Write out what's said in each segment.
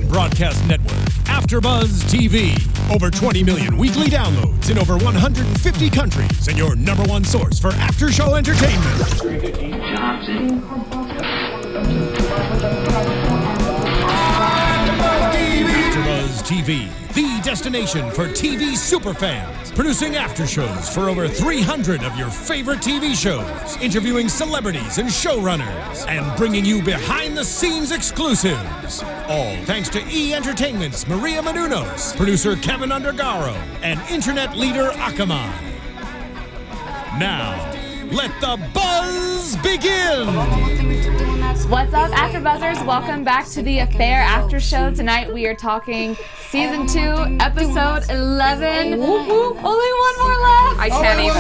broadcast network, AFTERBUZZ TV. Over 20 million weekly downloads in over 150 countries, and your number one source for after-show entertainment. AFTERBUZZ TV, the destination for TV superfans. Producing aftershows for over 300 of your favorite TV shows. Interviewing celebrities and showrunners. And bringing you behind-the-scenes exclusives. All thanks to E! Entertainment's Maria Menounos, producer Kevin Undergaro, and internet leader Akamai. Now, let the buzz begin! What's up, AfterBuzzers? Welcome back to The Affair After Show. Tonight we are talking Season 2, Episode 11. Only one more left. I can't even.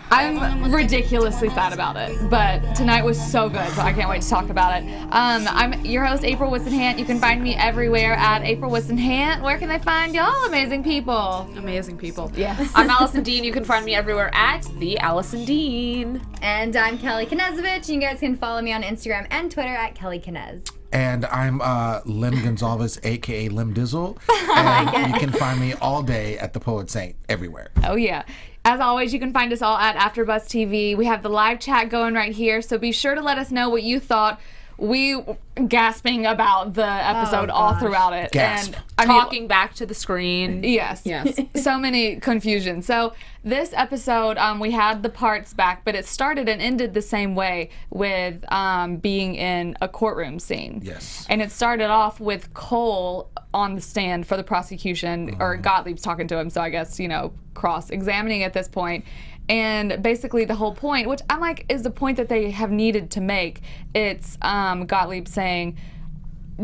I'm ridiculously sad about it, but tonight was so good, so I can't wait to talk about it. I'm your host, April Whisenhant. You can find me everywhere at April Whisenhant. Where can they find y'all, amazing people? Amazing people. Yes. I'm Alison Dean. You can find me everywhere at the Alison Dean. And I'm Kellie Knezovich. You guys can follow me on Instagram and Twitter at Kellie Knez. And I'm Lem Gonsalves, a.k.a. Lem Dizzle. And you can find me all day at the Poet Saint everywhere. Oh, yeah. As always, you can find us all at AfterBuzz TV. We have the live chat going right here, so be sure to let us know what you thought. We gasping about the episode all throughout it. Gasp. And Talking back to the screen. Yes. So many confusions. So this episode, we had the parts back, but it started and ended the same way with being in a courtroom scene. Yes. And it started off with Cole on the stand for the prosecution, or Gottlieb's talking to him, so I guess, cross-examining at this point. And basically the whole point, which I'm like is the point that they have needed to make, it's Gottlieb saying,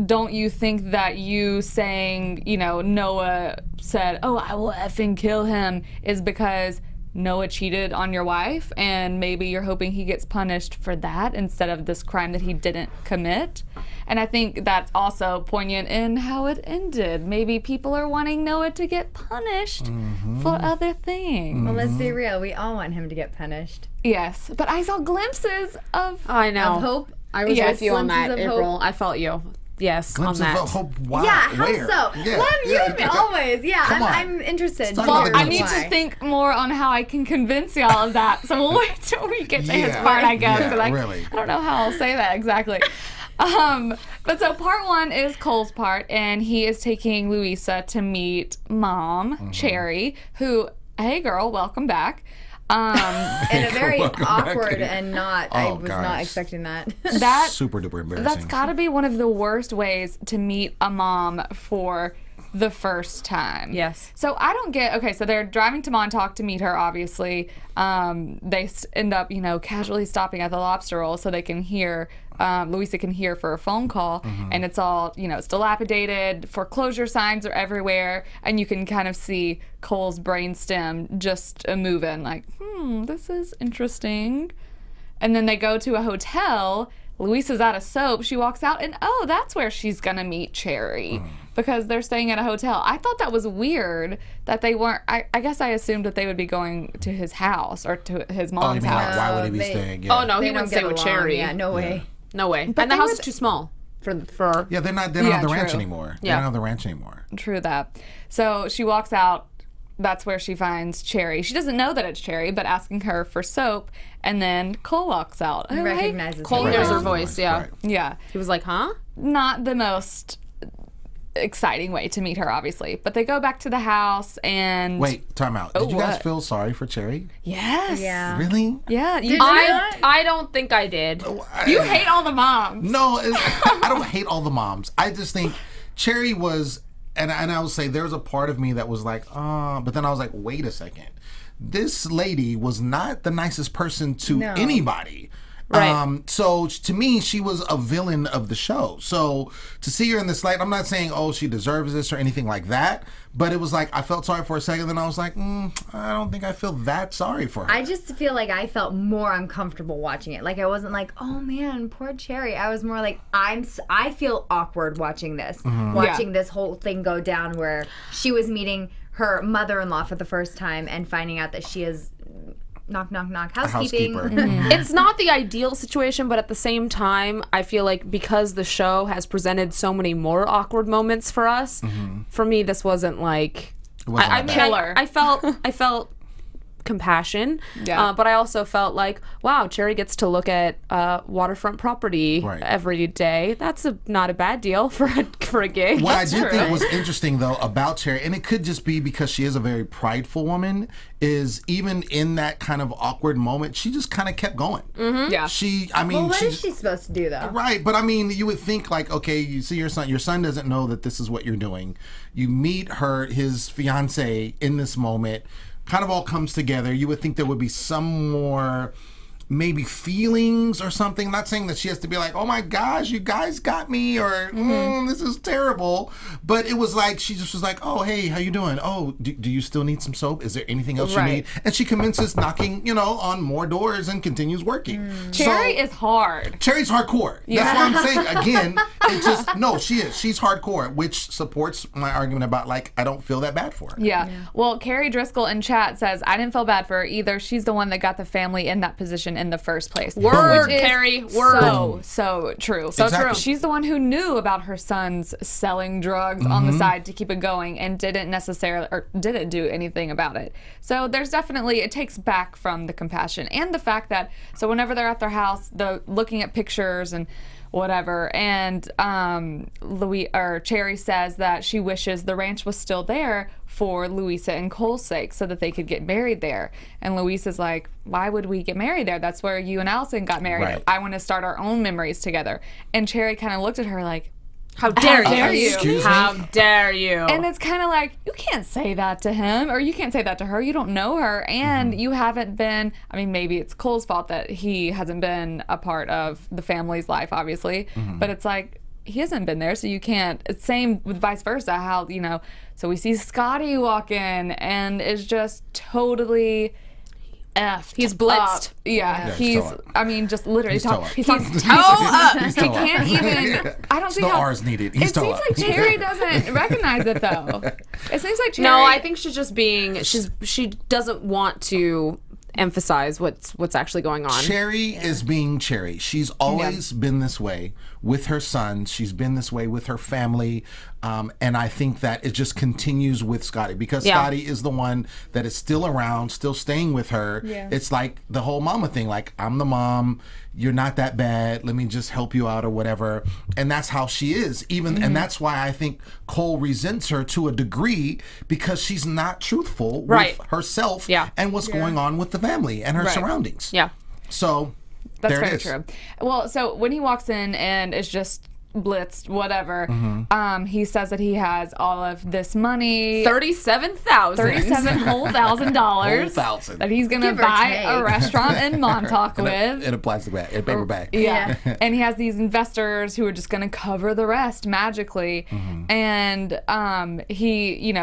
don't you think that you saying, Noah said, oh, I will effing kill him, is because Noah cheated on your wife, and maybe you're hoping he gets punished for that instead of this crime that he didn't commit. And I think that's also poignant in how it ended. Maybe people are wanting Noah to get punished for other things. Well, let's be real. We all want him to get punished. Yes, but I saw glimpses of I know. Of hope. I was Yes, with you on glimpses that, of April. hope. I felt you. Yes, Glimpse on that. of hope. Wow. Yeah, how Where? so? Yeah, Lem, you yeah. and me always. Yeah, Come on. I'm interested. Talk well, about I it. need Why? to think more on how I can convince y'all of that. So we'll wait till we get to his Yeah. part, I guess. Yeah, 'cause really. I don't know how I'll say that exactly. But so part one is Cole's part, and he is taking Louisa to meet Mom, Cherry, who, hey girl, welcome back. In a very Welcome back. awkward and not, I Oh, was not gosh. expecting that. That Super duper embarrassing. That's got to be one of the worst ways to meet a mom for the first time. Yes. So I don't get, okay, so they're driving to Montauk to meet her, obviously. They end up, casually stopping at the Lobster Roll so they can hear, Louisa can hear for a phone call. And it's all, it's dilapidated. Foreclosure signs are everywhere. And you can kind of see Cole's brainstem just moving like, this is interesting. And then they go to a hotel. Louisa's out of soap. She walks out, and that's where she's gonna meet Cherry because they're staying at a hotel. I thought that was weird that they weren't. I guess I assumed that they would be going to his house or to his Oh, you mom's mean house. why would he be they- staying? Yeah. Oh, no, he They wouldn't don't stay get with along. Cherry. Yeah, no way. No way. But And the they house were- is too small for Yeah, they're not on the ranch true. anymore. Yeah. They're not on the ranch anymore. True that. So she walks out. That's where she finds Cherry. She doesn't know that it's Cherry, but asking her for soap. And then Cole walks out. Oh, hey, Recognizes Cole her. hears her Right. voice, yeah. Right. yeah. He was like, huh? Not the most exciting way to meet her, obviously. But they go back to the house and Wait, time out. Did you guys what? feel sorry for Cherry? Yes. Yeah. Really? Yeah. Did you I don't think I did. You hate all the moms. No, I don't hate all the moms. I just think Cherry was, and I would say there's a part of me that was like, but then I was like, wait a second. This lady was not the nicest person to No. anybody. Right. So to me, she was a villain of the show. So to see her in this light, I'm not saying, oh, she deserves this or anything like that. But it was like, I felt sorry for a second. Then I was like, I don't think I feel that sorry for her. I just feel like I felt more uncomfortable watching it. Like I wasn't like, oh man, poor Cherry. I was more like, I feel awkward watching this, watching this whole thing go down where she was meeting her mother-in-law for the first time and finding out that she is knock, knock, knock, housekeeping. housekeeper. It's not the ideal situation, but at the same time, I feel like because the show has presented so many more awkward moments for us, for me, this wasn't like... wasn't I that mean, bad. I felt compassion, Yeah. but I also felt like, wow, Cherry gets to look at waterfront property Right. every day. That's not a bad deal for a gig. What I did think was interesting, though, about Cherry, and it could just be because she is a very prideful woman, is even in that kind of awkward moment, she just kind of kept going. Yeah. Well, what is she supposed to do, though? Right, but I mean, you would think like, okay, you see your son doesn't know that this is what you're doing. You meet his fiance in this moment, kind of all comes together. You would think there would be some more maybe feelings or something. Not saying that she has to be like, oh my gosh, you guys got me, or this is terrible. But it was like, she just was like, oh, hey, how you doing? Oh, do you still need some soap? Is there anything else you need? And she commences knocking, on more doors and continues working. Cherry is hard. Cherry's hardcore. That's what I'm saying. Again, it's just, no, she is. She's hardcore, which supports my argument about, like, I don't feel that bad for her. Yeah. Well, Carrie Driscoll in chat says, I didn't feel bad for her either. She's the one that got the family in that position in the first place. Word, Which is Carrie, word. So true. So Exactly. true. She's the one who knew about her son's selling drugs on the side to keep it going and didn't do anything about it. So there's definitely, it takes back from the compassion and the fact that, so whenever they're at their house, looking at pictures and whatever, and Cherry says that she wishes the ranch was still there for Louisa and Cole's sake so that they could get married there. And Louisa's like, why would we get married there? That's where you and Alison got married. Right. I want to start our own memories together. And Cherry kind of looked at her like, How dare you? Excuse me? How dare you? and it's kind of like, you can't say that to him, or you can't say that to her. You don't know her, and you haven't been, I mean, maybe it's Cole's fault that he hasn't been a part of the family's life, obviously, but it's like, he hasn't been there, so you can't. It's same with vice versa, how, so we see Scotty walk in, and is just totally effed. He's blitzed. Up. Yeah, he's he's, toe up. I mean, just literally He's toe up. he's toe up. He's he toe up. can't even. I don't see no how. R's needed. He's It toe seems up. like Cherry doesn't recognize it though. It seems like Cherry. No, I think she's just being. She doesn't want to emphasize what's actually going on. Cherry is being Cherry. She's always been this way with her sons. She's been this way with her family. And I think that it just continues with Scotty, because Scotty is the one that is still around, still staying with her. Yeah. It's like the whole mama thing, like, I'm the mom, you're not that bad, let me just help you out or whatever. And that's how she is. And that's why I think Cole resents her to a degree, because she's not truthful with herself and what's going on with the family and her surroundings. Yeah. So That's there very it is. true. Well, so when he walks in and is just blitzed, whatever, he says that he has all of this money, $37,000 whole $1,000 Whole $1,000. that he's gonna Give or buy take. a restaurant in Montauk with. In a plastic bag, in a paper bag. Yeah. And he has these investors who are just going to cover the rest magically. And he,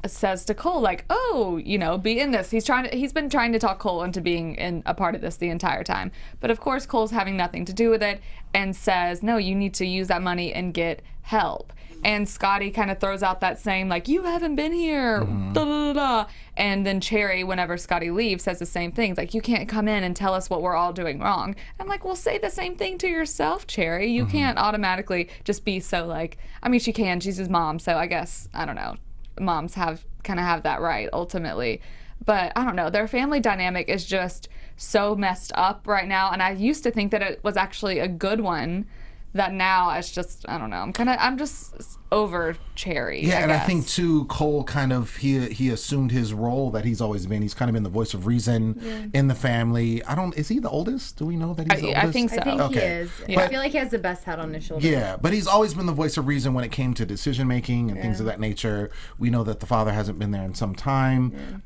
says to Cole, like, oh, be in this. He's been trying to talk Cole into being in a part of this the entire time. But of course, Cole's having nothing to do with it and says, no, you need to use that money and get help. And Scotty kind of throws out that saying, like, you haven't been here, da, da, da, da. And then Cherry, whenever Scotty leaves, says the same thing. Like, you can't come in and tell us what we're all doing wrong. I'm like, well, say the same thing to yourself, Cherry. You can't automatically just be so, like, I mean, she can. She's his mom, so I guess, I don't know. Moms have that right, ultimately. But I don't know. Their family dynamic is just so messed up right now. And I used to think that it was actually a good one, that now it's just, I don't know. I'm just over Cherry. Yeah, and I guess. think too, Cole kind of he assumed his role that he's always been. He's kind of been the voice of reason in the family. Is he the oldest? Do we know that he's the oldest? I think so. I think he Okay. is. Yeah. I feel like he has the best head on his shoulders. Yeah, but he's always been the voice of reason when it came to decision making and things of that nature. We know that the father hasn't been there in some time.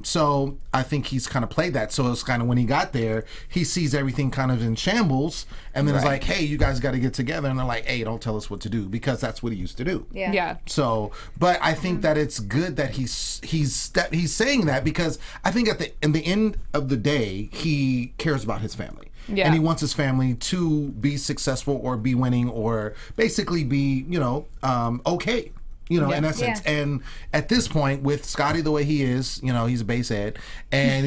So I think he's kind of played that. So it's kind of when he got there, he sees everything kind of in shambles, and then it's like, hey, you guys got to get together. And they're like, hey, don't tell us what to do, because that's what he used to do. Yeah. So, but I think that it's good that he's saying that, because I think in the end of the day, he cares about his family. Yeah. And he wants his family to be successful or be winning or basically be, okay. You know, in essence. Yeah. And at this point, with Scotty the way he is, you know, he's a basehead, and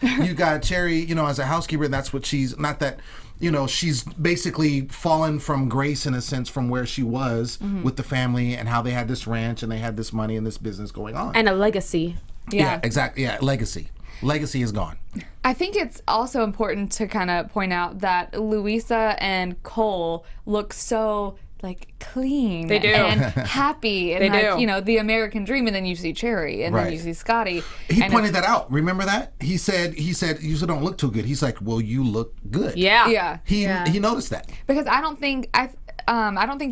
you got Cherry, you know, as a housekeeper, and that's what she's not that. You know, she's basically fallen from grace in a sense from where she was with the family and how they had this ranch and they had this money and this business going on. And a legacy. Yeah, exactly. Yeah, legacy. Legacy is gone. I think it's also important to kind of point out that Louisa and Cole look so like clean They do. and happy and They like, do. you know, the American dream, and then you see Cherry and then Right. you see Scotty. He and pointed that out. Remember that? He said you still don't look too good. He's like, well, you look good. Yeah. Yeah. He noticed that. Because I don't think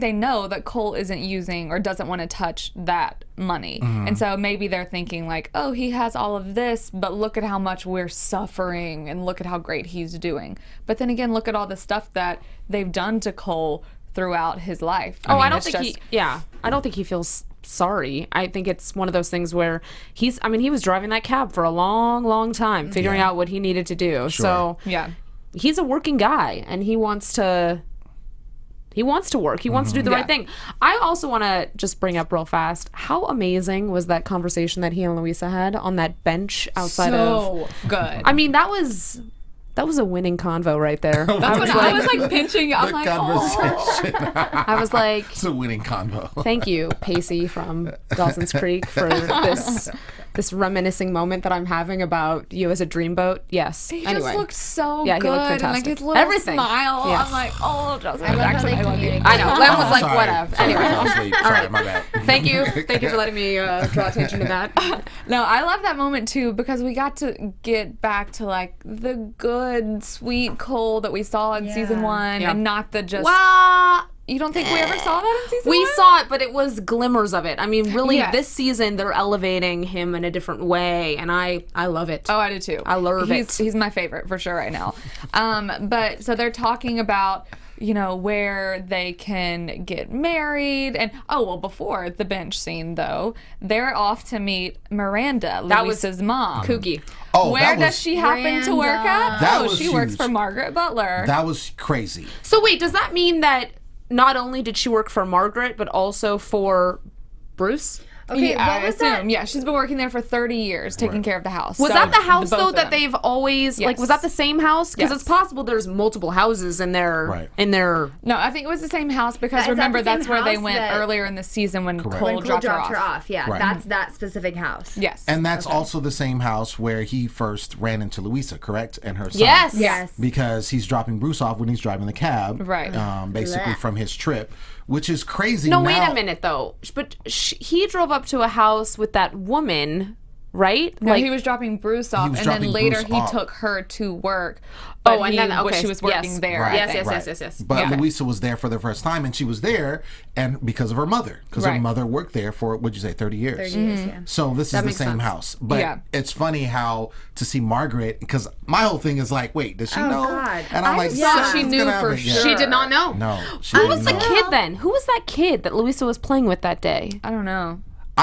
they know that Cole isn't using or doesn't want to touch that money. And so maybe they're thinking like, oh, he has all of this, but look at how much we're suffering and look at how great he's doing. But then again, look at all the stuff that they've done to Cole throughout his life. I mean, don't it's think I don't think he feels sorry. I think it's one of those things where he was driving that cab for a long time, figuring out what he needed to do. So Yeah. he's a working guy and he wants to work. He wants to do the right thing. I also want to just bring up real fast, how amazing was that conversation that he and Louisa had on that bench outside of... So good. I mean, that was a winning convo right there. That's what I was like pinching. I'm like, conversation. I was like, It's a winning convo. thank you, Pacey from Dawson's Creek, for this reminiscing moment that I'm having about you as a dreamboat. Yes. He anyway. just looked so Yeah, he good. looked And like fantastic. his little Everything. smile. Yes. I'm like, oh, Justin, I love how actually, they I love you. communicate. I know. Lem was Oh, like, sorry. whatever. Sorry, Anyway. I fell asleep. Sorry, my bad. Thank you for letting me draw attention to that. No, I love that moment too because we got to get back to like the good, sweet Cole that we saw in season 1 Yeah. and not the just. Well, You don't think we ever saw that in season 1? we saw it, but it was glimmers of it. I mean, really, Yes. this season they're elevating him in a different way, and I love it. Oh, I do too. I love it. He's my favorite for sure right now. But so they're talking about, you know, where they can get married. And, before the bench scene, though, they're off to meet Miranda, That was Louisa's mom. Kooky. Oh, Where that does was, she happen to work at? That Oh, was she works huge. for Margaret Butler. That was crazy. So wait, does that mean that not only did she work for Margaret, but also for Bruce? Okay, Yeah, what was I that? assume. Yeah, she's been working there for 30 years, taking care of the house. Was So, that the house both though of that them. they've always like? Yes. Was that the same house? Because Yes. it's possible there's multiple houses in their Right. No, I think it was the same house because Is that remember the same that's where they house went that- earlier in the season when Correct. Cole When Cole dropped dropped her off. Yeah, Right. that's that specific house. Yes. And that's also the same house where he first ran into Louisa, correct? And her son. Yes. Yes. Because he's dropping Bruce off when he's driving the cab. Right. Basically Blech. from his trip, which is crazy. No, now. wait a minute though. But he drove up to a house with that woman, right? No, he was dropping Bruce off, was and then dropping later Bruce he off. took her to work. But and then okay, she was working yes. there. Right, I Yes, think. yes. But Yeah. Louisa was there for the first time, and she was there, and because of her mother, because her Right. mother worked there for what'd you say, 30 years. 30 years, yeah. So this is the makes same sense. house, but Yeah. it's funny how to see Margaret, because my whole thing is like, wait, does she Oh, know? God. And I'm I like, just thought yeah, she it's knew gonna for happen. Yeah. sure. She did not know. No, she Who didn't was the know. kid then? Who was that kid that Louisa was playing with that day? I don't know.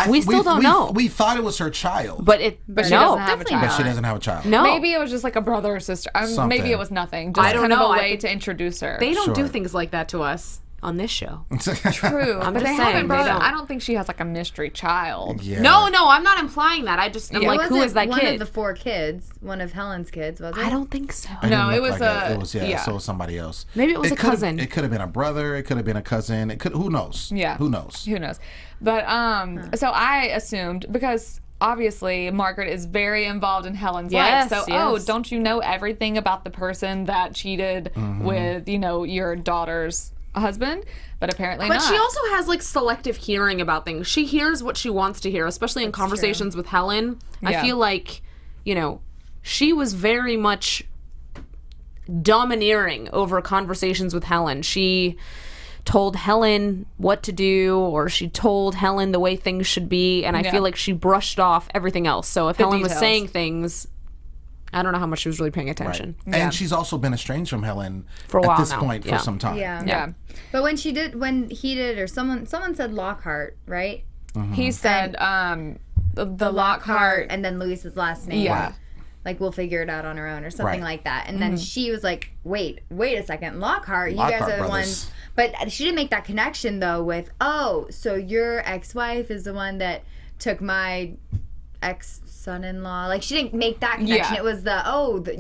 We still don't know. We thought it was her child, But she no, doesn't have a definitely child. but she not. doesn't have a child. No, Maybe it was just like a brother or sister. Something. Maybe it was nothing. Just I don't kind know. of a I way think to introduce her. they don't do Sure. things like that to us on this show. True. I'm but just they saying, haven't brought they it. don't. I don't think she has like a mystery child. Yeah. No, I'm not implying that. I'm Yeah. like, who Wasn't is that one kid? of the 4 kids, one of Helen's kids, was it? I don't think so. It No, didn't it look was like a- it was yeah. so it was somebody else. Maybe it was a could've- cousin. It could have been a brother. It could have been a cousin. It could. Who knows? Yeah. Who knows? Who knows? But so I assumed because obviously Margaret is very involved in Helen's Yes, life. So yes. don't you know everything about the person that cheated with, your daughter's husband? But apparently But not. she also has like selective hearing about things. She hears what she wants to hear, especially in conversations with Helen. I Yeah. feel like, she was very much domineering over conversations with Helen. She told Helen what to do, or she told Helen the way things should be, and I Yeah. feel like she brushed off everything else. So if Helen was details. saying things, I don't know how much she was really paying attention. Right. And she's also been estranged from Helen For a while at this now. point Yeah. for some time. Yeah. yeah. But when he did, or someone said Lockhart, right? He said the Lockhart. And then Louisa's last name. Yeah. like we'll figure it out on our own or something Right. like that. And then she was like, wait a second, Lockhart, you guys Lockhart are the brothers. ones. But she didn't make that connection though with, oh, so your ex-wife is the one that took my ex-son-in-law. Like she didn't make that connection. Yeah. It was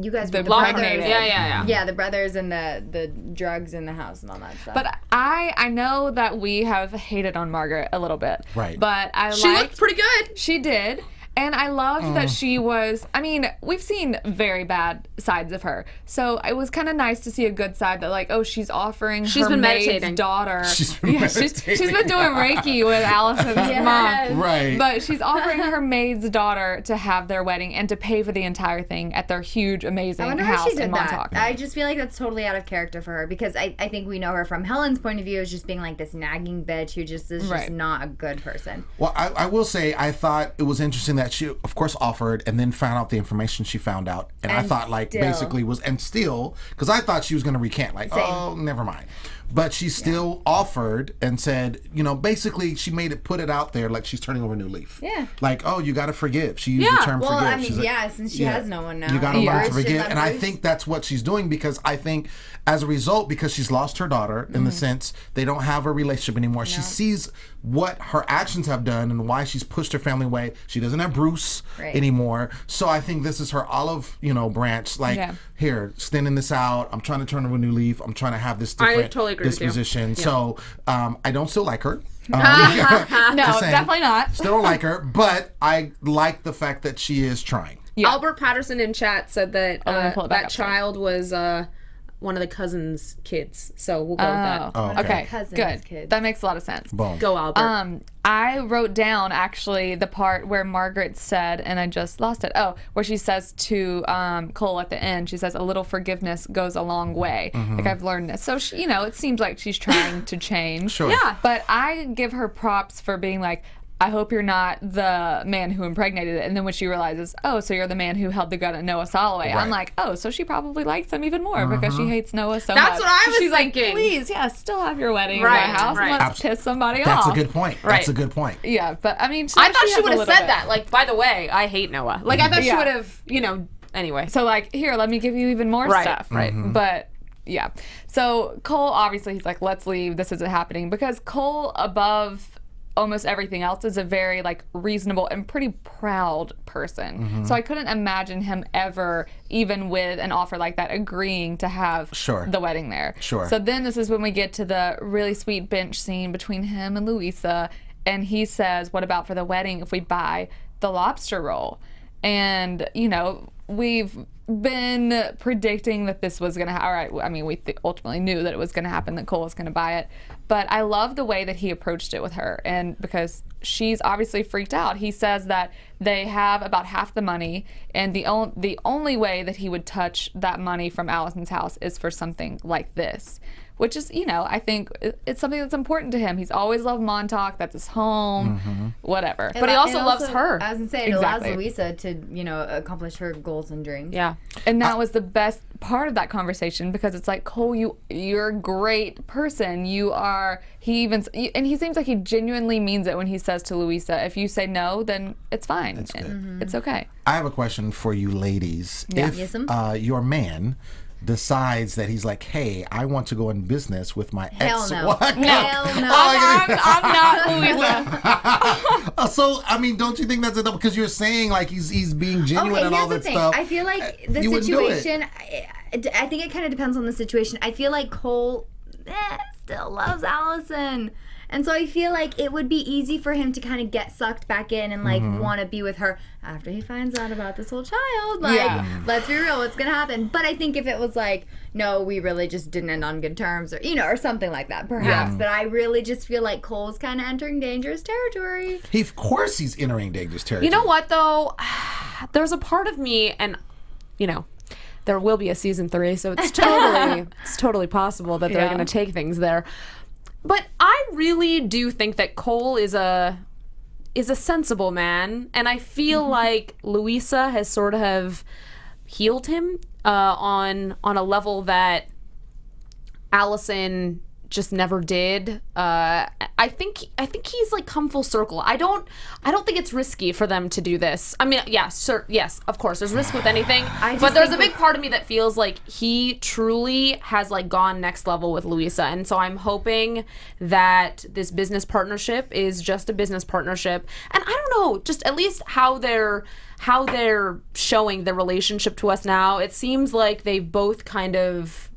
you guys were the Lockhart brothers. made it. Yeah. Yeah, the brothers and the drugs in the house and all that stuff. But I know that we have hated on Margaret a little bit. Right. But She looked pretty good. She did. And I loved that she was, I mean, we've seen very bad sides of her. So it was kind of nice to see a good side that, like, oh, she's offering She's her been maid's meditating. daughter. She's been meditating. She's been doing Reiki with Alison's mom. Right. But she's offering her maid's daughter to have their wedding and to pay for the entire thing at their huge, amazing I wonder how house she in did that. Montauk. I just feel like that's totally out of character for her because I think we know her from Helen's point of view as just being like this nagging bitch who just is just Right. not a good person. Well, I will say I thought it was interesting that she, of course, offered and then found out the information she found out. And I And thought, like, still. basically was, and still, because I thought she was going to recant, like, oh, never mind. But she still offered and said, you know, basically she put it out there like she's turning over a new leaf. Yeah. Like, oh, you got to forgive. She used Yeah. the term Well, forgive. I mean, She's like, yeah, since she has no one now. You got to Yeah. learn to Bruce just forgive. let And I Bruce- think that's what she's doing because I think as a result, because she's lost her daughter in the sense they don't have a relationship anymore. She sees what her actions have done and why she's pushed her family away. She doesn't have Bruce Right. anymore. So I think this is her olive, branch. Like, Yeah. here, extending this out. I'm trying to turn over a new leaf. I'm trying to have this different totally agree with you. disposition. So I don't still like her. No, Just saying. definitely not. Still don't like her, but I like the fact that she is trying. Yeah. Albert Patterson in chat said that let me pull it back that up, sorry. child was one of the cousin's kids. So we'll go with that. Oh, Okay, Cousins' good. kids. That makes a lot of sense. Boom. Go, Albert. I wrote down actually the part where Margaret said, and I just lost it. Oh, where she says to Cole at the end, she says, "A little forgiveness goes a long way." Like I've learned this, so she, it seems like she's trying to change. Sure. Yeah. But I give her props for being like, I hope you're not the man who impregnated it. And then when she realizes, oh, so you're the man who held the gun at Noah Soloway, Right. I'm like, oh, so she probably likes him even more because she hates Noah so much. That's what I was She's thinking. like, please, yeah, still have your wedding Right, in my house right. and let's piss somebody That's off. a good point. Right. That's a good point. Yeah, but I mean, I thought she has would a have little said bit. that. Like, by the way, I hate Noah. Like, I thought she Yeah. would have, anyway. So like, here, let me give you even more Right, stuff. right. But yeah. So Cole, obviously, he's like, let's leave. This isn't happening because Cole, above almost everything else, is a very like reasonable and pretty proud person. So I couldn't imagine him ever, even with an offer like that, agreeing to have Sure. the wedding there. Sure. So then this is when we get to the really sweet bench scene between him and Louisa, and he says, "What about for the wedding if we buy the lobster roll?" And we've been predicting that this was going to happen. I mean, we ultimately knew that it was going to happen, that Cole was going to buy it. But I love the way that he approached it with her. And because she's obviously freaked out, he says that they have about half the money. And the only way that he would touch that money from Alison's house is for something like this. Which is, I think it's something that's important to him. He's always loved Montauk. That's his home, whatever. But he also loves her. I was going to say, it Exactly. allows Louisa to, accomplish her goals and dreams. Yeah. And that was the best part of that conversation because it's like, Cole, you're a great person. He seems like he genuinely means it when he says to Louisa, if you say no, then it's fine. That's good. It's okay. I have a question for you ladies. Yeah. If Yes'm? your man decides that he's like, hey, I want to go in business with my Hell no. ex-wife. Hell no. I'm not Louisa. So, I mean, don't you think that's enough? Because you're saying like he's being genuine Okay, and all here's the that thing. stuff. I feel like the You wouldn't do it. situation, I think it kind of depends on the situation. I feel like Cole still loves Alison. And so I feel like it would be easy for him to kind of get sucked back in and like want to be with her after he finds out about this whole child. Like, let's be real, what's gonna happen? But I think if it was like, no, we really just didn't end on good terms, or or something like that, perhaps. But I really just feel like Cole's kind of entering dangerous territory. Of course he's entering dangerous territory. You know what, though? There's a part of me, and, there will be a season 3, so it's totally possible that they're Yeah. going to take things there. But I really do think that Cole is a sensible man, and I feel like Louisa has sort of healed him on a level that Alison just never did. I I think he's like come full circle. I don't think it's risky for them to do this. I mean, yes, of course, there's risk with anything. But there's a big part of me that feels like he truly has like gone next level with Louisa, and so I'm hoping that this business partnership is just a business partnership. And I don't know, just at least how they're showing the relationship to us now. It seems like they've both kind of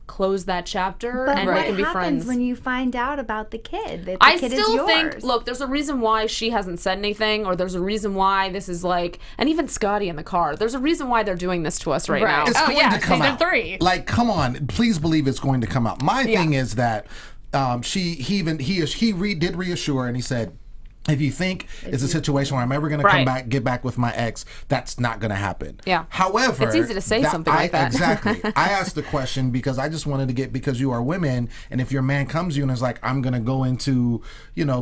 close that chapter and we can be friends. What happens when you find out about the kid? The kid is yours. Think, look, there's a reason why she hasn't said anything, or there's a reason why this is like, and even Scotty in the car, there's a reason why they're doing this to us right now. It's going to come season out. 3. Like, come on, please believe it's going to come out. My thing is that he did reassure, and he said, if you think it's a situation where I'm ever going to get back with my ex, that's not going to happen. Yeah. However, it's easy to say something like that. Exactly. I asked the question because I just wanted to get, because you are women, and if your man comes to you and is like, I'm going to go into,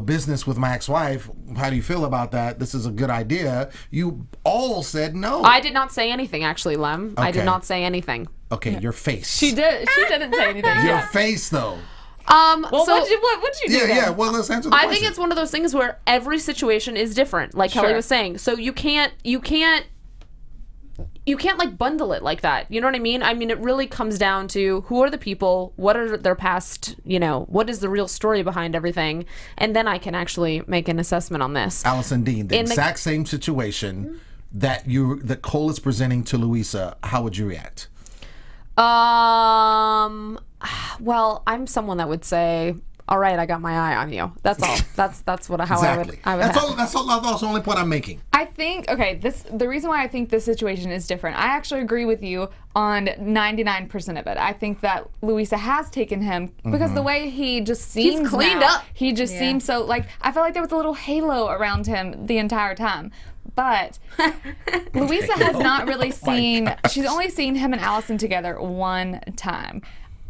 business with my ex-wife, how do you feel about that? This is a good idea. You all said no. I did not say anything, actually, Lem. Okay. I did not say anything. Okay, your face. She didn't say anything. Your face, though. Well, what'd you do? Yeah. Well, let's answer the question. I think it's one of those things where every situation is different, like Kellie was saying. So you can't like bundle it like that. You know what I mean? I mean, it really comes down to who are the people, what are their past, what is the real story behind everything, and then I can actually make an assessment on this. Alison Dean, the exact same situation that Cole is presenting to Louisa, how would you react? Well, I'm someone that would say, all right, I got my eye on you. That's all. That's how exactly. I would That's the only point I'm making. I think, the reason why I think this situation is different, I actually agree with you on 99% of it. I think that Louisa has taken him because the way he just seems he's cleaned now, up. He just seems so, I felt like there was a little halo around him the entire time. But Louisa has not really seen, she's only seen him and Alison together one time.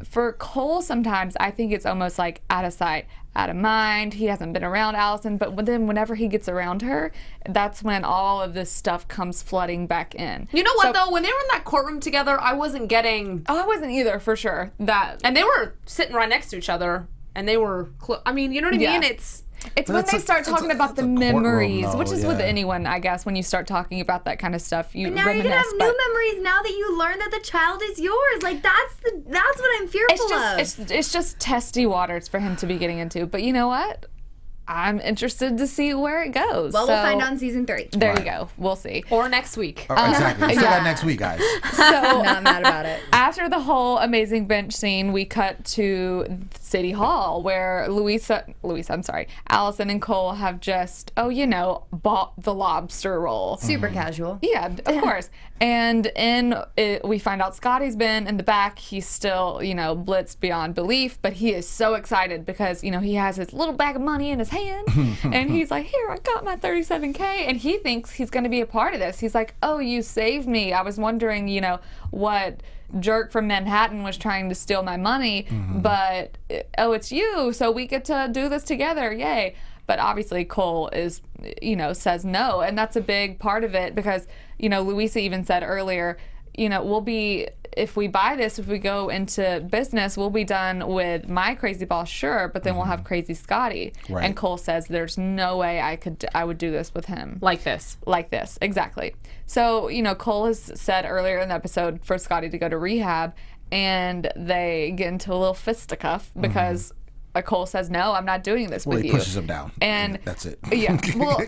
For Cole, sometimes I think it's almost like out of sight, out of mind. He hasn't been around Alison, but then whenever he gets around her, that's when all of this stuff comes flooding back in. You know what, though? When they were in that courtroom together, I wasn't getting... Oh, I wasn't either, for sure. And they were sitting right next to each other, and they were... I mean, you know what I mean? It's when they start talking about the memories, which is with anyone, I guess. When you start talking about that kind of stuff, you reminisce. Now you're gonna have new memories now that you learn that the child is yours. Like that's what I'm fearful of. It's just testy waters for him to be getting into. But you know what? I'm interested to see where it goes. Well, we'll find out in season 3. There you go. We'll see. Or next week. Exactly. We still got next week, guys. So not mad about it. After the whole amazing bench scene, we cut to City Hall where Alison and Cole have just, bought the lobster roll. Super casual. Yeah, of course. And we find out Scotty's been in the back. He's still, blitzed beyond belief, but he is so excited because, he has his little bag of money in his hand. And he's like, here, I got my $37K. And he thinks he's going to be a part of this. He's like, oh, you saved me. I was wondering, what jerk from Manhattan was trying to steal my money. But, it's you. So we get to do this together. Yay. But obviously Cole is, says no. And that's a big part of it because, Louisa even said earlier, if we buy this, if we go into business, we'll be done with my crazy boss, sure, but then we'll have crazy Scotty. Right. And Cole says there's no way I would do this with him. Like this, exactly. So, Cole has said earlier in the episode for Scotty to go to rehab, and they get into a little fisticuff because Cole says, no, I'm not doing this with you. He pushes him down. And that's it. Yeah. Well,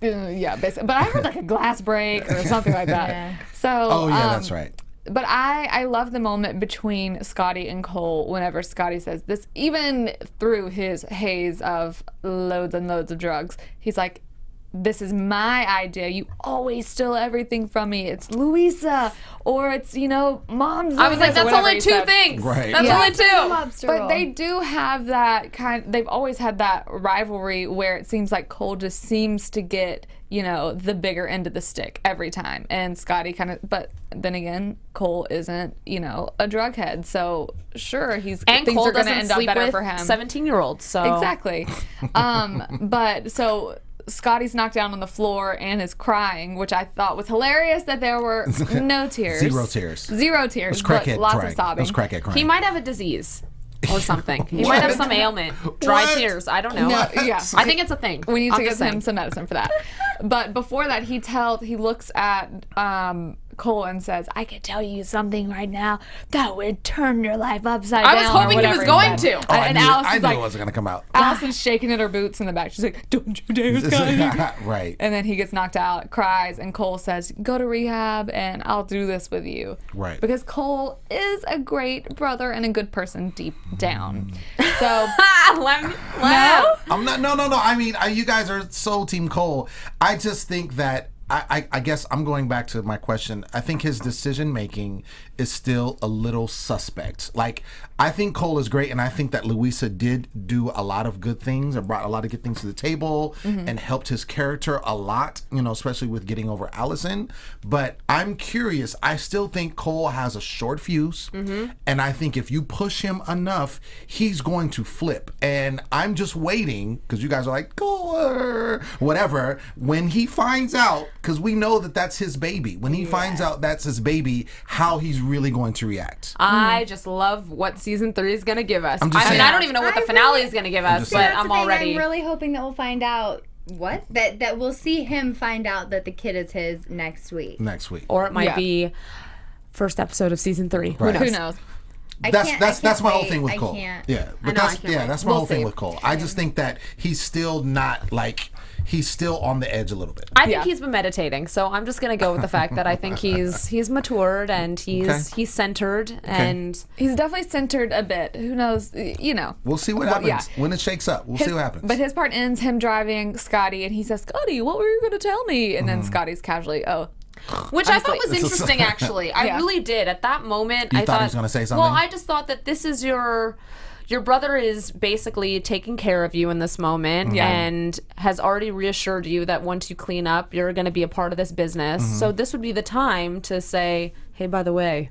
yeah, basically. But I heard like a glass break or something like that. Yeah. So, that's right. But I love the moment between Scotty and Cole whenever Scotty says this, even through his haze of loads and loads of drugs. He's like, this is my idea. You always steal everything from me. It's Louisa or it's, Mom's. I was like, that's only 2 things. Right. That's only 2. Lobster But roll. they do have that they've always had that rivalry where it seems like Cole just seems to get, the bigger end of the stick every time. And Scotty but then again, Cole isn't, a drug head. So sure, things Cole are going to end up better for him. 17-year-olds. So Exactly. But so Scotty's knocked down on the floor and is crying, which I thought was hilarious that there were no tears. Zero tears. Zero tears. It was crackhead but lots crying. of sobbing. It was crackhead crying. he might have a disease. or something. He might have some ailment. Dry What? tears. I don't know. No, yeah. I think it's a thing. We need I'm to just give him saying. some medicine for that. But before that, he looks at Cole and says, "I could tell you something right now that would turn your life upside down." I was hoping he was going to. Oh, I And knew, Alison's I knew like, it wasn't gonna come out. Allison's shaking at her boots in the back. She's like, "Don't you dare, Scotty." Right. And then he gets knocked out, cries, and Cole says, "Go to rehab, and I'll do this with you." Right. Because Cole is a great brother and a good person deep down. So, Lem. I'm not. No. I mean, you guys are so Team Cole. I just think that. I guess I'm going back to my question. I think his decision making is still a little suspect. Like, I think Cole is great, and I think that Louisa did do a lot of good things and brought a lot of good things to the table and helped his character a lot, especially with getting over Alison. But I'm curious. I still think Cole has a short fuse, and I think if you push him enough, he's going to flip. And I'm just waiting, because you guys are like, Cole, whatever, when he finds out, because we know that that's his baby. When he finds out that's his baby, how he's really going to react. I just love what season 3 is going to give us. I'm just I mean, saying. I don't even know what the finale is going to give us, just but saying. That's I'm the thing, already. I'm really hoping that we'll find out that we'll see him find out that the kid is his next week. Next week. Or it might Yeah. be first episode of season 3. Right. Who knows? who knows? That's my whole wait. thing with I Cole. can't. Yeah, but know, I that's can't wait. that's my We'll whole thing see. with Cole. I just think that he's still not like he's still on the edge a little bit. I think Yeah. he's been meditating, so I'm just gonna go with the fact that I think he's matured and he's centered and He's definitely centered a bit. Who knows? We'll see what happens when it shakes up. We'll see what happens. But his part ends him driving Scotty, and he says, "Scotty, what were you going to tell me?" And then Scotty's casually, "Oh." which I thought Honestly. was interesting. Actually, I Yeah. really did. At that moment, You I thought he was gonna say Well, something? I just thought that this is your brother is basically taking care of you in this moment and has already reassured you that once you clean up, you're going to be a part of this business. So this would be the time to say, "Hey, by the way."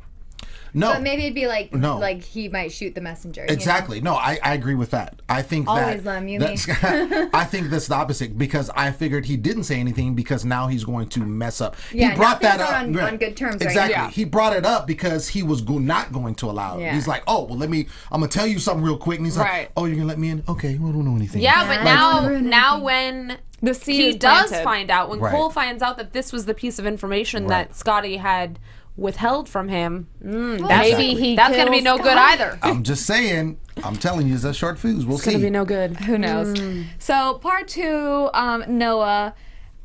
no, But maybe it'd be like No. like he might shoot the messenger. you know? exactly. No, I agree with that. I think Always, that Lem, you that's, I think that's the opposite, because I figured he didn't say anything because now he's going to mess up. Yeah, he brought now that things up are on good terms right now. Exactly. Yeah. He brought it up because he was not going to allow it. Yeah. He's like, "Oh, well, I'm gonna tell you something real quick," and he's Right. like, "Oh, you're gonna let me in? Okay, well, I don't know anything." Yeah, but Yeah. now when The seed he is does planted. find out, when Right. Cole finds out that this was the piece of information Right. that Scotty had withheld from him, Maybe Exactly. that's going to be no good either. I'm just saying. I'm telling you, it's a short fuse. We'll It's see. going to be no good. Who knows? So part 2, Noah,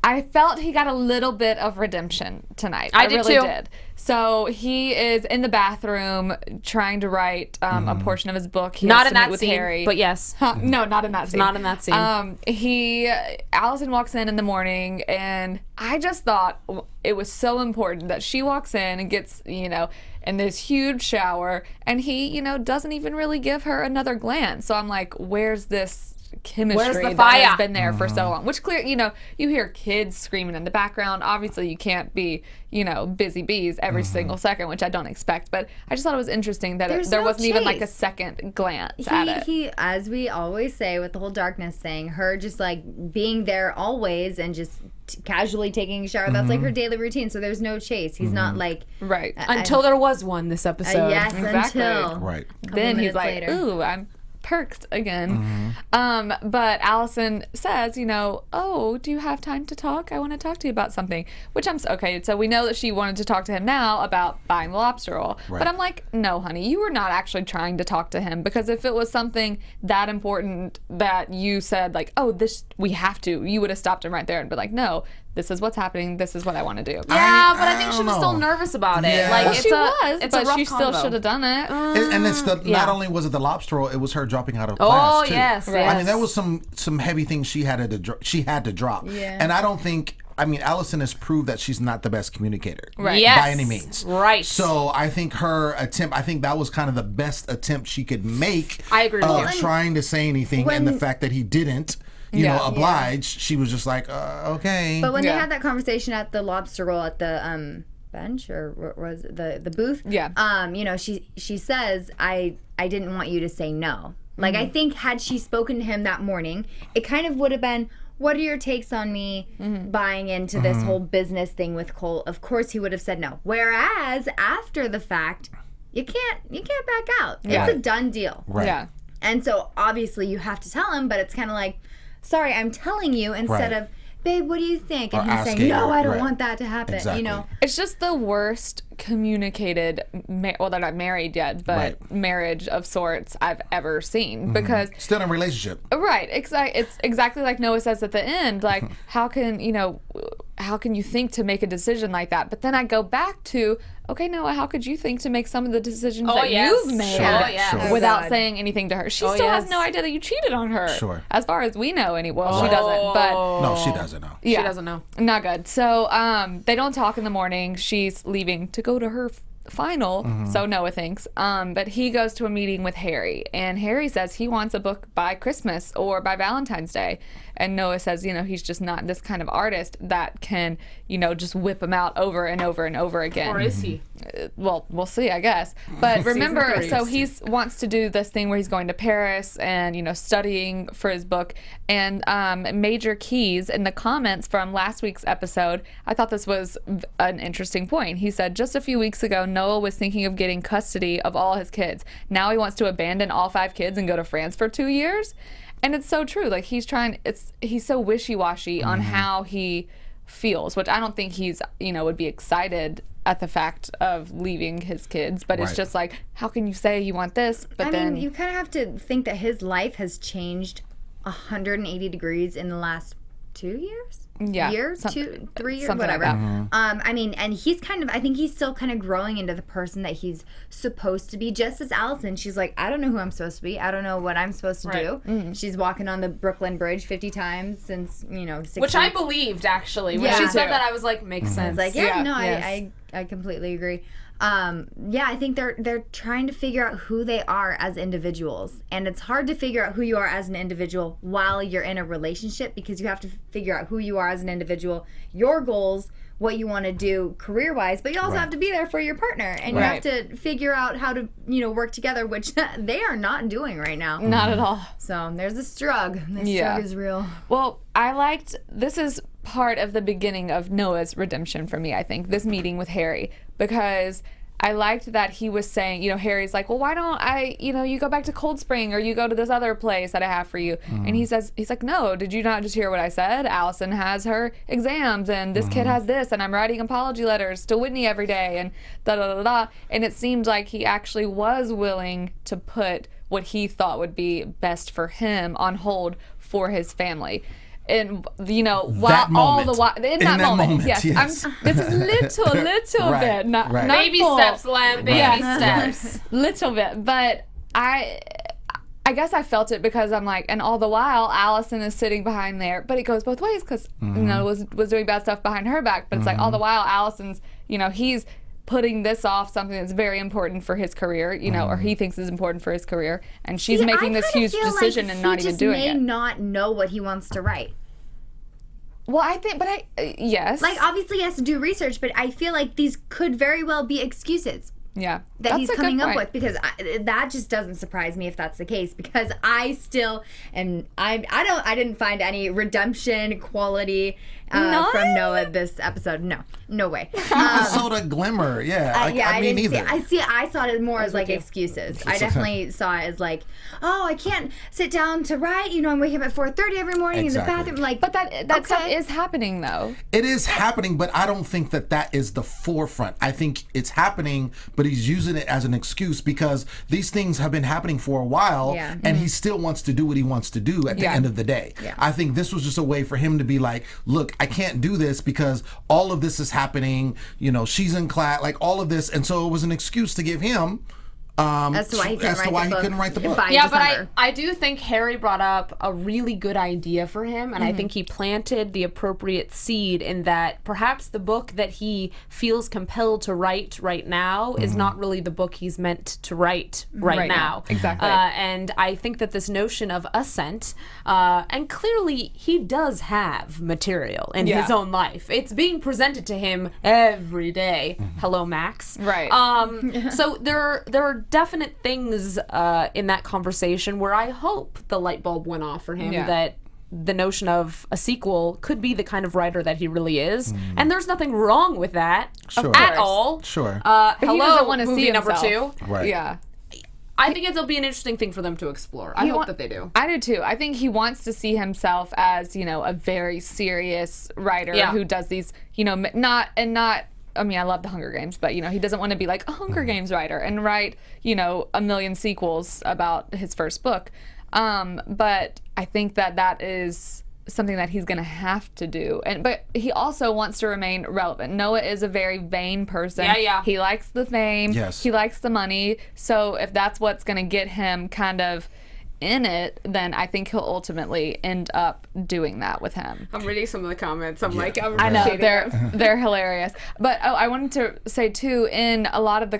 I felt he got a little bit of redemption tonight. I did really too. did. So he is in the bathroom trying to write a portion of his book. He Not has in to meet that with scene, Harry. but yes. No, not in that scene. Not in that scene. Allison walks in the morning, and I just thought it was so important that she walks in and gets, in this huge shower, and he, doesn't even really give her another glance. So I'm like, where's this chemistry Where's the that fire? has been there for so long? Which clear, you hear kids screaming in the background. Obviously, you can't be, busy bees every single second, which I don't expect. But I just thought it was interesting that There's there no wasn't even like a chase. second glance at it. He, as we always say with the whole darkness thing, her just like being there always and just casually taking a shower. That's like her daily routine. So there's no chase. He's not like Right. Until there was one this episode. yes, Exactly. until Right. Then he's minutes like, later. ooh, I'm perked again. But Allison says, oh, do you have time to talk? I want to talk to you about something. Which okay, so we know that she wanted to talk to him now about buying the lobster roll. Right. But I'm like, no, honey, you were not actually trying to talk to him, because if it was something that important that you said like, oh, this, we have to, you would have stopped him right there and be like, no, this is what's happening. This is what I want to do. Yeah, but I think I she don't was still know. nervous about it. Yeah. Like Well, it's She a, was, it's but a rough she still combo. should have done it. And it's not yeah. only was it the lobster roll, it was her dropping out of Oh, class too. yes, I mean, yes. there was some heavy things she had to drop. Yeah. And I don't think. I mean, Alison has proved that she's not the best communicator Right. Yes. by any means. Right. So I think her attempt. I think that was kind of the best attempt she could make. I agree with of you. trying to say anything, and the fact that he didn't, Yeah. oblige. She was just like, okay. But when Yeah. they had that conversation at the lobster roll at the bench, or what was it, the booth? Yeah. She says, I didn't want you to say no. Like, I think had she spoken to him that morning, it kind of would have been, what are your takes on me buying into this whole business thing with Cole? Of course he would have said no. Whereas after the fact, you can't back out. Yeah. It's a done deal. Right. Yeah. And so obviously you have to tell him, but it's kind of like, sorry, I'm telling you, instead Right. of, babe, what do you think? And Or him saying, asking, no, I don't right. want that to happen. Exactly. You know, It's just the worst communicated, well, they're not married yet, but Right. marriage of sorts I've ever seen. Because, Still in a relationship. right, it's exactly like Noah says at the end, like, how can you think to make a decision like that? But then I go back to, okay, Noah, how could you think to make some of the decisions that you've made Sure. without God. saying anything to her? She still has no idea that you cheated on her. Sure. As far as we know, anyway. Well, she doesn't, but... No, she doesn't know. Yeah. She doesn't know. Not good. So they don't talk in the morning. She's leaving to go to her final, so Noah thinks. But he goes to a meeting with Harry, and Harry says he wants a book by Christmas or by Valentine's Day. And Noah says, he's just not this kind of artist that can, just whip them out over and over and over again. Or is he? Well, we'll see, I guess. But remember, three. so he wants to do this thing where he's going to Paris and, studying for his book. And Major Keys, in the comments from last week's episode, I thought this was an interesting point. He said, just a few weeks ago, Noah was thinking of getting custody of all his kids. Now he wants to abandon all 5 kids and go to France for 2 years. And it's so true. Like, he's so wishy-washy on how he feels, which I don't think he's, would be excited at the fact of leaving his kids, but it's Right. just like, how can you say you want this, but then you kind of have to think that his life has changed 180 degrees in the last 2 years. Yeah, 3 years, something like whatever. that. And he's I think he's still kind of growing into the person that he's supposed to be. Just as Alison, she's like, I don't know who I'm supposed to be. I don't know what I'm supposed to do. She's walking on the Brooklyn Bridge 50 times since 6 Which I weeks. believed, actually. When Yeah. she Me said too. that, I was like, makes sense. It's like, Yes. I completely agree. I think they're trying to figure out who they are as individuals, and it's hard to figure out who you are as an individual while you're in a relationship, because you have to figure out who you are as an individual, your goals, what you want to do career-wise, but you also Right. have to be there for your partner, and you have to figure out how to work together, which they are not doing right now. not at all. So there's a struggle. This Yeah. struggle is real. Well, this is part of the beginning of Noah's redemption for me, I think, this meeting with Harry, because I liked that he was saying, Harry's like, well, why don't I, you go back to Cold Spring or you go to this other place that I have for you. And he's like, no, did you not just hear what I said? Allison has her exams and this kid has this, and I'm writing apology letters to Whitney every day and da-da-da-da. And it seemed like he actually was willing to put what he thought would be best for him on hold for his family. And while all the while in that moment, yes. This is little Right, bit, not right. Baby full. steps, Lem. Baby steps. Little bit, but I guess I felt it because I'm like, and all the while Allison is sitting behind there, but it goes both ways because was doing bad stuff behind her back, but it's like all the while Allison's he's putting this off something that's very important for his career, or he thinks is important for his career, and she's making this huge decision and not even doing he it. may not know what he wants to write. Well, I think, but yes. Like, obviously he has to do research, but I feel like these could very well be excuses yeah. that That's he's a good coming up point. with, because that just doesn't surprise me if that's the case, because I still am, I didn't find any redemption quality from Noah this episode. No way. Sort of glimmer, yeah. I mean, didn't either. see. I saw it more as like excuses. I definitely saw it as like, oh, I can't sit down to write. I'm waking up at 4:30 every morning Exactly. in the bathroom. Like, But that stuff is happening though. It is happening, but I don't think that is the forefront. I think it's happening, but he's using it as an excuse because these things have been happening for a while, Yeah. and he still wants to do what he wants to do at the Yeah. end of the day. Yeah. I think this was just a way for him to be like, look, I can't do this because all of this is happening. She's in class, like all of this, and so it was an excuse to give him as to why he couldn't write the book. By Yeah, December. but I do think Harry brought up a really good idea for him, and I think he planted the appropriate seed in that perhaps the book that he feels compelled to write right now is not really the book he's meant to write right now. Exactly. And I think that this notion of ascent, and clearly he does have material in his own life. It's being presented to him every day. Hello, Max. Right. So there are definite things in that conversation where I hope the light bulb went off for him Yeah. that the notion of a sequel could be the kind of writer that he really is. And there's nothing wrong with that at all. Sure. But he Hello, doesn't want to movie see number himself. 2. Right. Yeah. I think it'll be an interesting thing for them to explore. I hope that they do. I do too. I think he wants to see himself as, a very serious writer who does these, not. I mean, I love the Hunger Games, but he doesn't want to be like a Hunger Games writer and write, a million sequels about his first book. But I think that is something that he's going to have to do. But he also wants to remain relevant. Noah is a very vain person. Yeah. He likes the fame. Yes. He likes the money. So if that's what's going to get him kind of in it, then I think he'll ultimately end up doing that with him. I'm reading some of the comments. I'm I know they're hilarious. But I wanted to say too, in a lot of the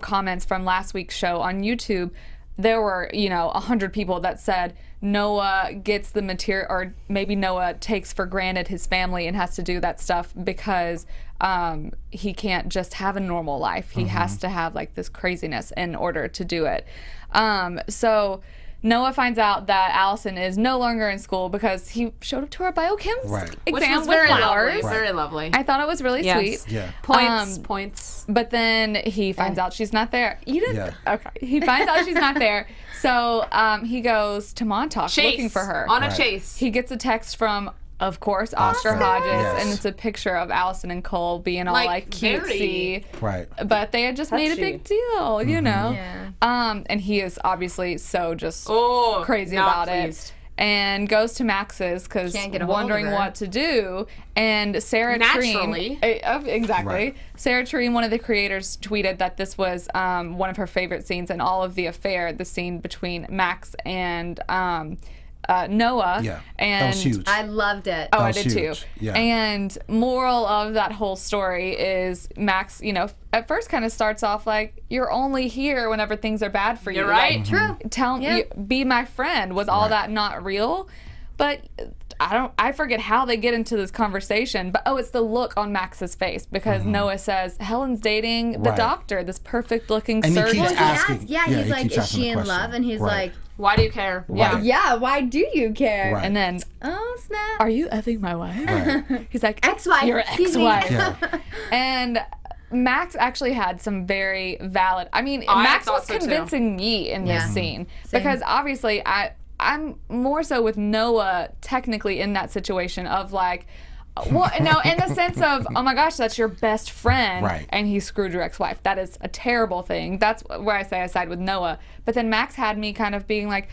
comments from last week's show on YouTube, there were 100 people that said Noah gets the material, or maybe Noah takes for granted his family and has to do that stuff because he can't just have a normal life. He has to have like this craziness in order to do it. So Noah finds out that Alison is no longer in school because he showed up to her biochem exam with flowers. Very lovely. I thought it was really sweet. Yeah. Points. But then he finds out she's not there. You didn't? Yeah. Okay. He finds out she's not there. So he goes to Montauk looking for her. On a chase. He gets a text from, of course, Oscar Hodges, Yes. and it's a picture of Alison and Cole being all like cutesy. Right. But they had just made a big deal, you know. Yeah. And he is obviously so just crazy not about pleased. it. And goes to Max's because Can't get a hold of wondering her. what to do. And Sarah Naturally. Treen, exactly. Right. Sarah Treen, one of the creators, tweeted that this was one of her favorite scenes in all of The Affair, the scene between Max and Noah. Yeah. And that was huge. I loved it. Oh, That I was did too. huge. Yeah. And moral of that whole story is Max, at first kind of starts off like, you're only here whenever things are bad for you. You're right. Like, True. Tell me, be my friend. Was all that not real? But I forget how they get into this conversation, but it's the look on Max's face because Noah says Helen's dating the Right. doctor, this perfect looking And he surgeon. keeps He asking. asked, Yeah, he's he like, keeps is asking she the in question. love? And he's Right. like, Why do you care? Right. yeah, why do you care? Right. And then, Oh, snap. are you effing my wife? Right. He's like, Ex-wife. Your Excuse me. ex-wife. Yeah. And Max actually had some very valid. I mean, I Max thought was so, too. convincing me in Yeah. this scene Same. because obviously I'm more so with Noah technically in that situation of like, well, no, in the sense of, oh my gosh, that's your best friend, Right. and he screwed your ex-wife. That is a terrible thing. That's where I say I side with Noah. But then Max had me kind of being like,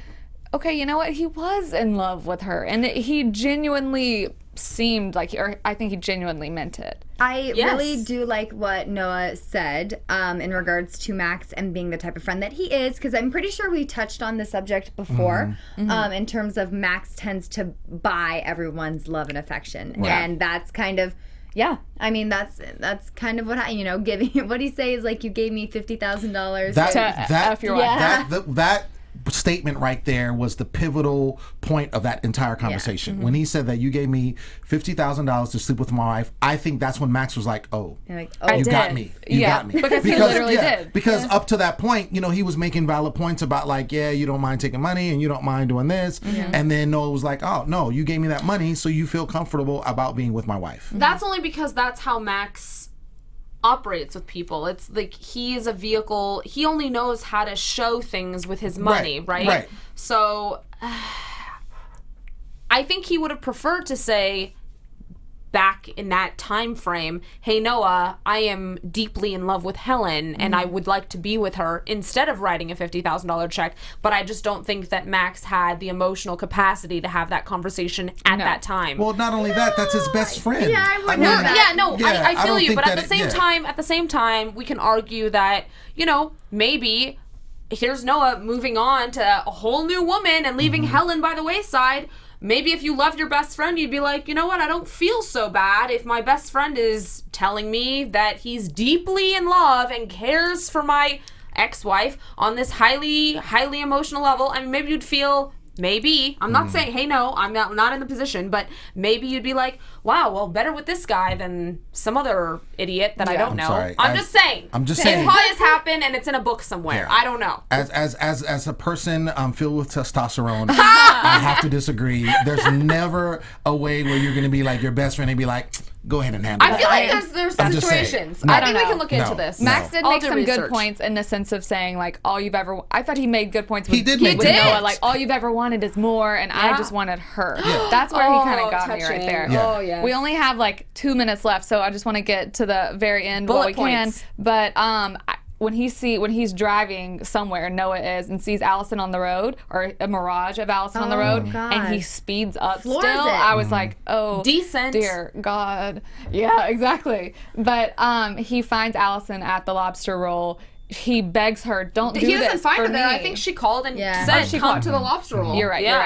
okay, you know what? He was in love with her, and he genuinely seemed like, or I think he genuinely meant it. I Yes. really do like what Noah said in regards to Max and being the type of friend that he is, because I'm pretty sure we touched on the subject before in terms of Max tends to buy everyone's love and affection. And that's kind of, I mean, that's kind of what giving, what he say is like, you gave me $50,000. F your wife. That statement right there was the pivotal point of that entire conversation. When he said that you gave me $50,000 to sleep with my wife, I think that's when Max was like, oh, You're like, you did. got me. You Yeah, got me. because he literally did. Because up to that point, he was making valid points about like, yeah, you don't mind taking money and you don't mind doing this. And then Noah was like, oh, no, you gave me that money so you feel comfortable about being with my wife. That's only because that's how Max operates with people. It's like he is a vehicle. He only knows how to show things with his money, right? So I think he would have preferred to say back in that time frame, hey Noah, I am deeply in love with Helen and I would like to be with her, instead of writing a $50,000 check. But I just don't think that Max had the emotional capacity to have that conversation at that time. Well, not only that, that's his best friend. Yeah, I would mean, know that. I feel don't you, think but at that the same time, we can argue that, maybe here's Noah moving on to a whole new woman and leaving Helen by the wayside. Maybe if you loved your best friend, you'd be like, you know what, I don't feel so bad if my best friend is telling me that he's deeply in love and cares for my ex-wife on this highly, highly emotional level. I mean, maybe you'd feel maybe, I'm not saying, hey, no, I'm not in the position, but maybe you'd be like, wow, well, better with this guy than some other idiot that I don't know. sorry. I'm just saying. I'm just saying. It probably has happened and it's in a book somewhere. I don't know. As a person filled with testosterone, I have to disagree. There's never a way where you're going to be like your best friend and be like, go ahead and handle it. I feel like there's I'm just saying. situations. No. I think we can look into No. this. Max did I'll make do some research. good points in the sense of saying like all you've ever. I thought he made good points. He did make with good Noah. points. Like all you've ever wanted is more, and I just wanted her. That's where he kind of got me right touching. there. Yeah. Oh, yeah. We only have like 2 minutes left, so I just want to get to the very end while we points. can. But when he's driving somewhere, Noah is, and sees Alison on the road, or a mirage of Alison on the road, God. and he speeds up Floors still, it. I was like, oh, Decent. dear God. Yeah, exactly. But he finds Alison at the Lobster Roll. He begs her, don't do this He doesn't find for her there. me. I think she called and Yeah. said, she come called. to the Lobster Roll. You're right, you're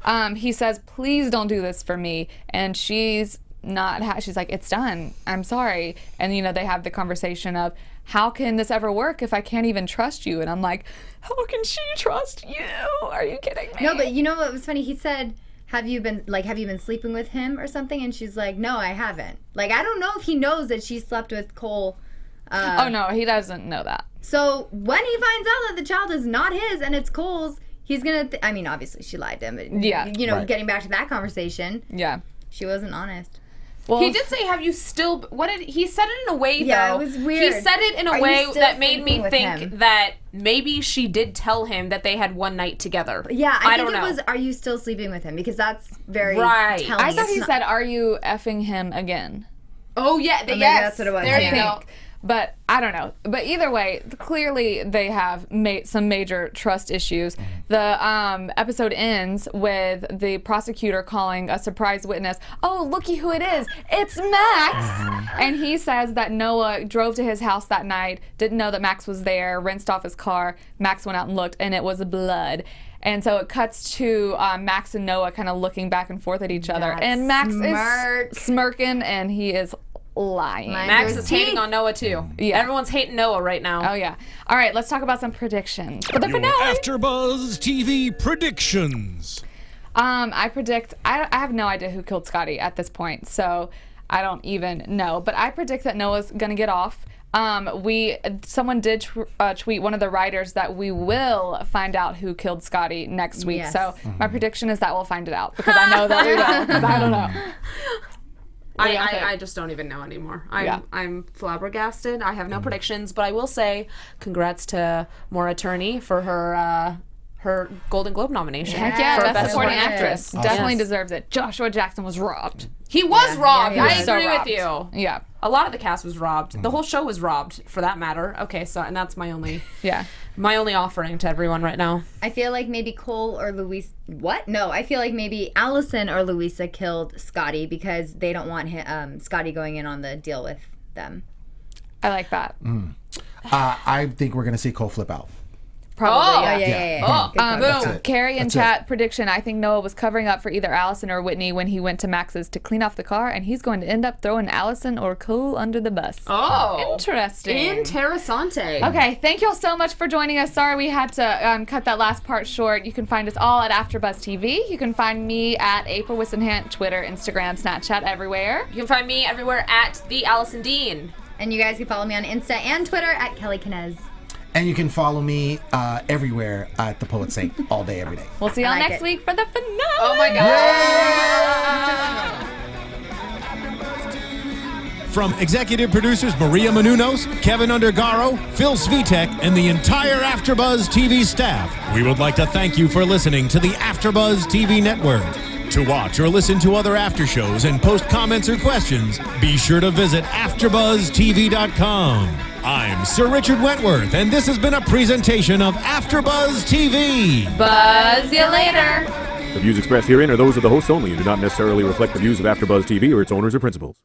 right. He says, please don't do this for me. And she's not, she's like, it's done. I'm sorry. And, they have the conversation of, how can this ever work if I can't even trust you? And I'm like, how can she trust you? Are you kidding me? No, but you know what was funny? He said, have you been sleeping with him or something? And she's like, no, I haven't. Like, I don't know if he knows that she slept with Cole. Oh, no, he doesn't know that. So when he finds out that the child is not his and it's Cole's, he's gonna. I mean, obviously she lied to him, but Right. getting back to that conversation, Yeah. she wasn't honest. Well, He did say, have you still, he said it in a way, Yeah, though. it was weird. He said it in a Are you way still that made me sleeping with think him? that maybe she did tell him that they had one night together. Yeah, I think don't know. it was, are you still sleeping with him? Because that's very Right. telling. I thought It's he not- said, are you effing him again? Oh, yeah. maybe Yes. that's what it was, There yeah. you go. But I don't know. But either way, clearly they have some major trust issues. The episode ends with the prosecutor calling a surprise witness. Oh, looky who it is. It's Max. And he says that Noah drove to his house that night, didn't know that Max was there, rinsed off his car. Max went out and looked, and it was blood. And so it cuts to Max and Noah kind of looking back and forth at each other. That And Max smirk. is smirking, and he is lying. Max There's is hating teeth. on Noah, too. Yeah. Everyone's hating Noah right now. Oh, yeah. All right, let's talk about some predictions for the Your finale. AfterBuzz TV predictions. I predict, I have no idea who killed Scotty at this point, so I don't even know. But I predict that Noah's going to get off. Someone did tweet, one of the writers, that we will find out who killed Scotty next week. Yes. So my prediction is that we'll find it out, because I know that we will, because I don't know. I just don't even know anymore. I'm flabbergasted. I have no predictions, but I will say congrats to Maura Tierney for her Golden Globe nomination. Heck yeah, for Best Best Supporting Supporting Actress. Awesome. Definitely Yes. deserves it. Joshua Jackson was robbed. He was robbed. yeah, he I was. agree So with robbed. you. Yeah. A lot of the cast was robbed. The whole show was robbed, for that matter. Okay, so and that's my only offering to everyone right now. I feel like maybe Cole or Luis. What? No, I feel like maybe Alison or Louisa killed Scotty because they don't want Scotty going in on the deal with them. I like that. I think we're going to see Cole flip out. Probably, Oh, yeah. Oh, Good That's boom. it. Carrie in That's chat prediction, I think Noah was covering up for either Allison or Whitney when he went to Max's to clean off the car, and he's going to end up throwing Allison or Cole under the bus. Oh. Interesting. Interessante. Okay, thank you all so much for joining us. Sorry we had to cut that last part short. You can find us all at AfterBuzz TV. You can find me at April Whisenhant, Twitter, Instagram, Snapchat, everywhere. You can find me everywhere at the Alison Dean. And you guys can follow me on Insta and Twitter at Kellie Knez. And you can follow me everywhere at The Poet Saint all day, every day. We'll see y'all I like next it. week for the finale. Oh my God. From executive producers Maria Menounos, Kevin Undergaro, Phil Svitek, and the entire AfterBuzz TV staff, we would like to thank you for listening to the AfterBuzz TV network. To watch or listen to other after shows and post comments or questions, be sure to visit AfterBuzzTV.com. I'm Sir Richard Wentworth, and this has been a presentation of AfterBuzz TV. Buzz you later. The views expressed herein are those of the hosts only and do not necessarily reflect the views of AfterBuzz TV or its owners or principals.